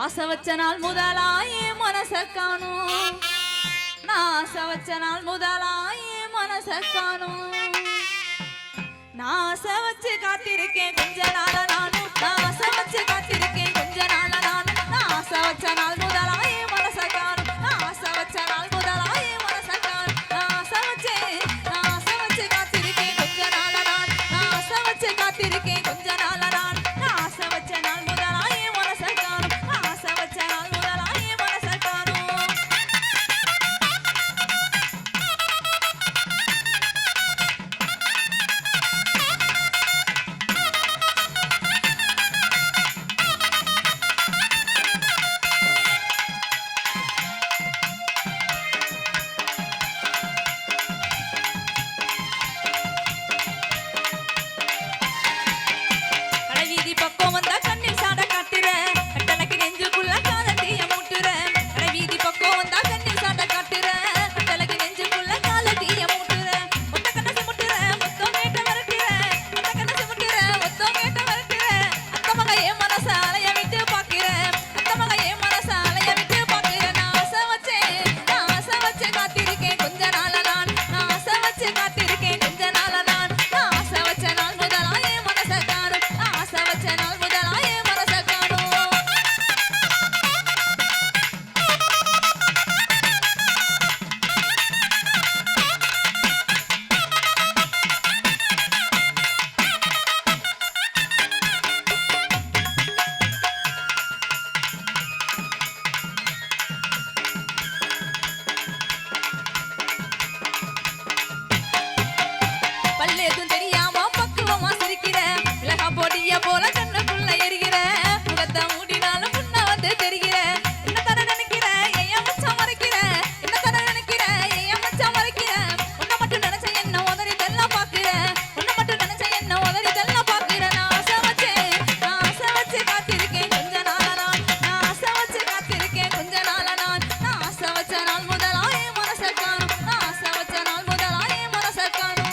ஆசை வச்ச நாள் முதலாயே மனச காணும் நான் ஆசை வச்ச நாள் முதலாயே மனச காணும் நான் ஆசை வச்சு காத்திருக்கேன் கொஞ்ச நாள நானும் நான் ஆசை வச்சு காத்திருக்கேன் கொஞ்ச நாள நானும் நான் ஆசை வச்ச நாள் முதலாயே மனச காணும் நான் ஆசை வச்ச நாள் முதலாயே மனச காணும் நான் ஆசை வச்சு காத்திருக்கேன் கொஞ்ச நாள நான் நான் ஆசை வச்சு காத்திருக்கேன் கொஞ்ச நாள நான் நான் ஆசை வச்ச நாள் முதலாயே மனச காணும் நான் ஆசை வச்ச நாள் முதலாயே மனச காணும் கடைவீதி பக்கம் வந்தா கண்ணில் சாட காட்டுற கட்டளைக்கு நெஞ்சுக்குள்ள காதல் தீய மூட்டுற கடைவீதி பக்கம் வந்தா கண்ணில் சாட காட்டுற கட்டளைக்கு நெஞ்சுக்குள்ள காதல் தீய மூட்டுற ஒத்த கண்ணசு முட்டுற மொத்தம் கேட்ட வரட்டுற ஒத்த கண்ணசு முட்டுற மொத்தம் கேட்ட வரட்டுற அத்த மக என் மனச அலைய விட்டு பாக்குற அத்த மக என் மனச அலைய விட்டு பாக்குற நான் ஆசை வச்சு காத்திருக்கேன் கொஞ்ச நாள நான் நான் ஆசை வச்சு காத்திருக்கேன் கொஞ்ச நாள நான் நான் ஆசை வச்ச நாள் முதலாயே மனச காணும் நான் ஆசை வச்ச நாள் முதலாயே மனச காணும் பல்லேதும் தெரியாம பக்குவமா சிரிக்கிற மிளகா பொடிய போல கண்ணுக்குள்ள எரிகிற முகத்தை மூடினாலும் முன்ன வந்து தெரிகிற என்ன தர நினைக்கிற ஏன் மச்சான் மறைக்கிற என்ன தர நினைக்கிற ஏன் மச்சான் மறைக்கிற உன்னை மட்டும் நினைச்ச என்ன உதறி தெல்லாம் பாக்குற உன்னை மட்டும் நினைச்ச என்ன உதறி தெல்லாம் பாக்குற நான் ஆசை வச்சு காத்திருக்கேன் கொஞ்ச நாள நான் நான் ஆசை வச்சு காத்திருக்கேன் கொஞ்ச நாள நான் நான் ஆசை வச்ச நாள் முதலாயே மனச காணும் நான் ஆசை வச்ச நாள் முதலாயே மனச காணும்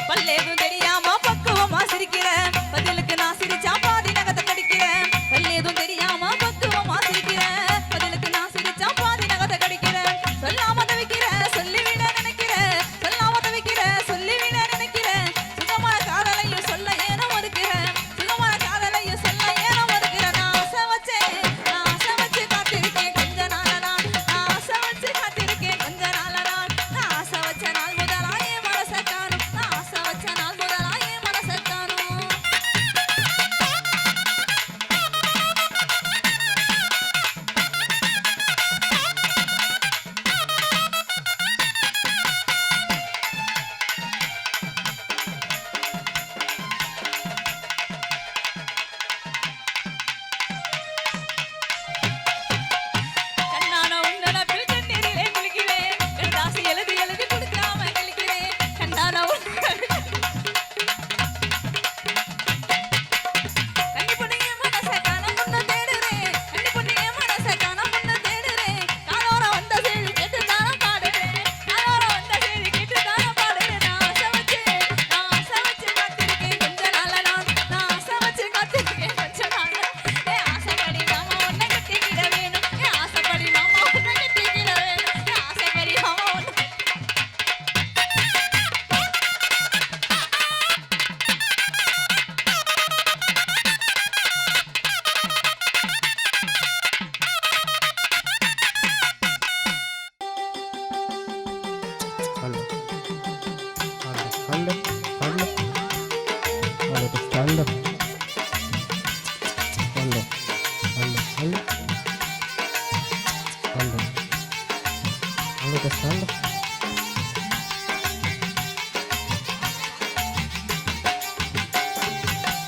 பல்லேதும் தெரியாம பக்குவமா சிரிக்கிற பதிலுக்கு நான் சிரிச்சா பாதி நகத்தை கடிக்கிறேன் பல்லேதும் தெரியாம பக்குவமா சிரிக்கிற பதிலுக்கு நான் சிரிச்சா பாதி நகத்தை கடிக்கிறேன் சொல்லாம தவிக்கிற சொல்லிவிட நினைக்கிற சொல்லாம தவிக்கிற சொல்லிவிட நினைக்கிற சுகமான காதலையும் சொல்ல ஏனோ மறுக்கிறேன் சுகமான காதலையும் சொல்ல ஏனோ மறுக்கிறேன் நான் ஆசை வச்சு காத்திருக்கேன் கொஞ்ச நாள நான் நான் ஆசை வச்சு காத்திருக்கேன் கொஞ்ச நாள நான் நான் ஆசை வச்ச நாள் முதலாயே மனச காணும் நான் ஆசை வச்ச நாள் முதலாயே மனச காணும் கண்ணான உன்னப்பில் கண்ணீரிலே குளிக்கிறேன் கண்டாசி எழுதி எழுதி கொடுக்காம கிளிக்கிறேன் கண்டான கண்ணி பொண்ணிய மனச காண முன்ன தேடுறேன் கண்ணி பொண்ணிய மனச காண முன்ன தேடுறேன் காலோர வந்த செய்தி கேட்டு தான பாடுறேன் காலோர வந்த செய்தி கேட்டு தான பாடுறேன் நான் ஆசை வச்சு காத்திருக்கேன் கொஞ்ச நாள நான் ஆசை வச்சு காத்திருக்கேன் கொஞ்ச நாள ஏ ஆசைப்படி மாமா உன்னை கட்டிக்கிட வேணும் ஏ ஆசைப்படி மாமா உன்னை கட்டிக்கிட வேணும் ஏ ஆசைப்படி மாமா உன்னை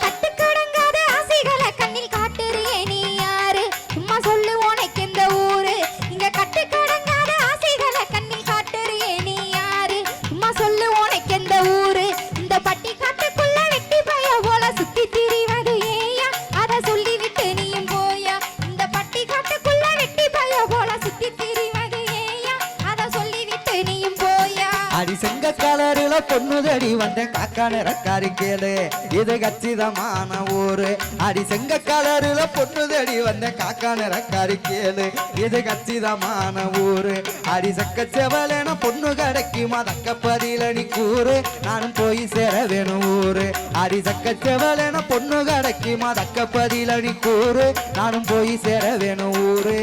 கட்டுக்கடங்காத ஆசைகளை கண்ணில் காட்டுறியே நீ யாரு சும்மா சொல்லு உனக்கு எந்த ஊரு இங்க கட்டுக்கடங்காத ஆசைகளை கண்ணில் காட்டுறியே நீ யாரு சும்மா சொல்லு உனக்கு எந்த ஊரு இந்த பட்டி காட்டுக்குள்ள பொண்ணு தேடி வந்தேன் காக்கா நிறக்காரி கேளு இது கச்சிதமான ஊரு அடி செங்க கலருல பொண்ணு தேடி வந்தேன் காக்கா நிறக்காரி கேளு இது கச்சிதமான ஊரு அடி சக்க செவலென பொண்ணு கிடைக்குமா தக்கப்பதில நீ கூறு நானும் போய் சேர வேணும் ஊரு அடி சக்க செவலென பொண்ணு கிடைக்குமா தக்கப்பதில நீ கூறு நானும் போய் சேர வேணும் ஊரு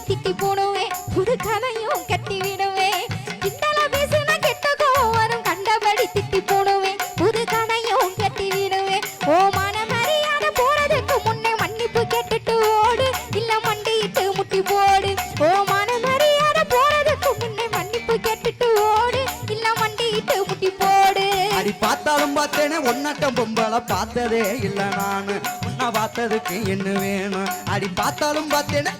திட்டி போடுவேன் புது கதையும் கட்டி விடுவேன் கிண்டல பேசுனா கெட்ட கோவம் வரும் கண்டபடி திட்டி போடுவேன் புது கதையும் கட்டி விடுவேன் ஓ மன மரியாதை போறதுக்கு முன்னே மன்னிப்பு கேட்டுட்டு ஓடு இல்ல மண்டிட்டு முட்டி போடு ஓ மன மரியாதை போறதுக்கு முன்னே மன்னிப்பு கேட்டுட்டு ஓடு இல்ல மண்டிட்டு முட்டி போடு அடி பார்த்தாலும் பார்த்தேனே ஒன்னாட்டம் பொம்பளை பார்த்ததே இல்ல நானு உன்னை பார்த்ததுக்கு என்ன வேணும் அடி பார்த்தாலும் பார்த்தேனே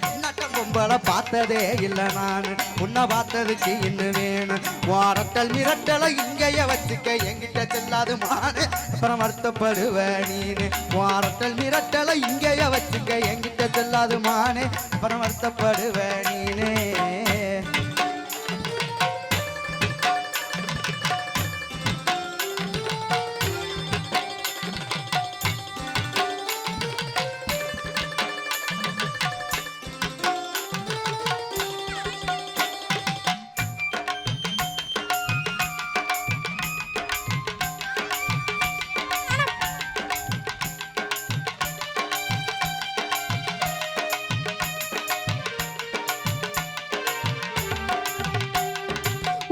பொம்பளை பார்த்ததே இல்ல நானு உன்னை பார்த்ததுக்கு என்ன வேணும் வாரட்டல் மிரட்டலை இங்கேய வச்சுக்க என்கிட்ட செல்லாது மானு அப்புறம் வருத்தப்படுவ நீனு வாரட்டல் மிரட்டலை இங்கேய வச்சுக்க என்கிட்ட செல்லாது மானு அப்புறம் வருத்தப்படுவ நீனே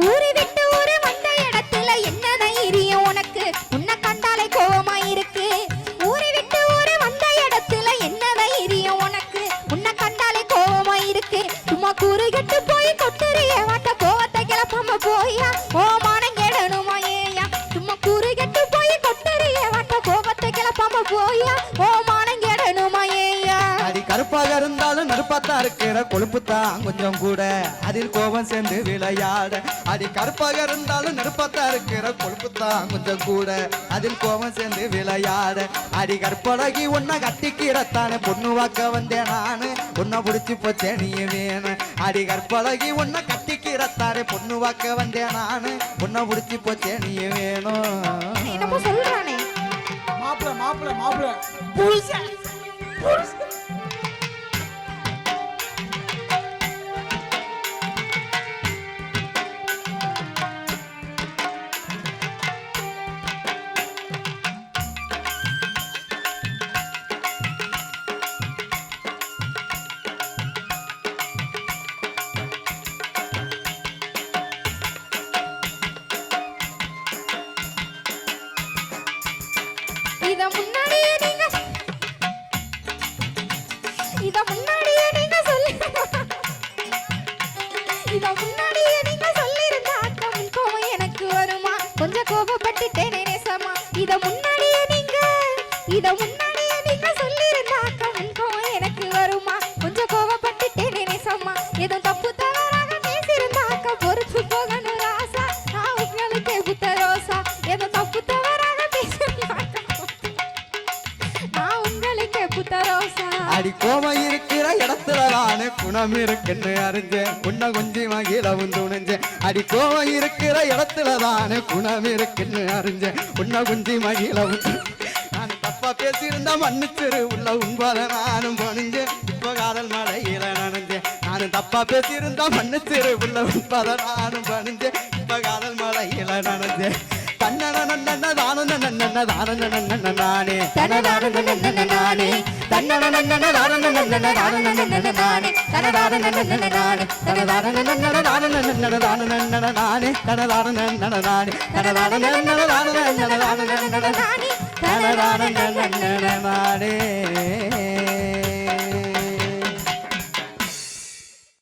ஊரை விட்டு ஊரு வந்த இடத்துல என்ன தைரியம் உனக்கு உன்னை கண்டாலே கோவமா இருக்கு ஊரை விட்டு ஊரு வந்த இடத்துல என்ன தைரியம் உனக்கு உன்னை கண்டாலே கோவமா இருக்கு சும்மா கூறு கெட்டு போய் கொட்டுறிய வாட்ட கோவத்தை கிளப்பாம போயா ஓ மானம் கெடணுமா ஏயா சும்மா கூறு கெட்டு போய் கொட்டுறிய வாட்ட கோவத்தை கிளப்பாம போயா ஓ மானம் கெடணுமா ஏயா அடி கருப்பாக இருந்தாலும் நெருப்பாத்தான் இருக்கிற கொழுப்புத்தான் கொஞ்சம் கூட அதில் கோபம் சேர்ந்து விளையாட அடி கருப்பாக இருந்தாலும் நெருப்பாத்தான் இருக்கிற கொழுப்புத்தான் கொஞ்சம் கூட அதில் கோபம் சேர்ந்து விளையாட அடி கற்பழகி உன்னை கட்டிக்கிறத்தானே பொண்ணு வாக்க வந்தேன் நானு உன்னை பிடிச்சி போச்சே நீ வேணும் அடி கற்பழகி உன்னை கட்டிக்கிறத்தானே பொண்ணு வாக்க வந்தேன் நானு உன்னை பிடிச்சி போச்சே நீ வேணும் என்னமோ சொல்றானே மாப்பிள மாப்பிள மாப்பிள புருஷன் புருஷன் இத முன்னாடியே நீங்க சொல்லி இத முன்னாடியே நீங்க சொல்லிருந்தா அக்கா கோவம் எனக்கு வருமா கொஞ்சம் கோபப்பட்டுட்டேனே நேசமா இத முன்னாடியே நீங்க சொல்லிருந்தா அக்கா கோவம் எனக்கு வருமா கொஞ்சம் கோபப்பட்டுட்டேனே நேசமா ஏதோ தப்பு தவறாக பேசியிருந்தா அக்கா பொறுத்து போகணும் ராசா நான் உங்களுக்கு புத்த ரோசா ஏதோ தப்பு தவறாக பேசியிருந்தா நான் உங்களுக்கு புத்த ரோசா அடி கோபம் இருக்கிற இடத்துல தானே குணம் இருக்குன்னு அறிஞ்சேன் உன்னை கொஞ்சம் மகிழவும் துணிஞ்சேன் அடி கோபம் இருக்கிற இடத்துல தானே குணம் இருக்குன்னு அறிஞ்சேன் உன்னை கொஞ்சம் மகிழவும் நான் தப்பா பேசியிருந்தா மன்னிச்சிரு உள்ள உண்பாத நானும் பணிஞ்சேன் இப்போ காதல் மழையில நனைஞ்சேன் நானும் தப்பா பேசியிருந்தா மன்னிச்சிரு உள்ள உண்பாத நானும் பணிஞ்சேன் இப்போ காதல் மழையில நனைஞ்சேன் தன்னன நன்னன தானன நன்னன தானன நன்னன நானே தனதான நன்னன நானே தன்னன நன்னன தானன நன்னன தானன நன்னன நானே தனதான நன்னன நானே தனதான நன்னன தானன நன்னன தானன நன்னன நானே தனதான நன்னன நானே தனதான நன்னன தானன நன்னன தானன நன்னன நானே தனதான நன்னன நானே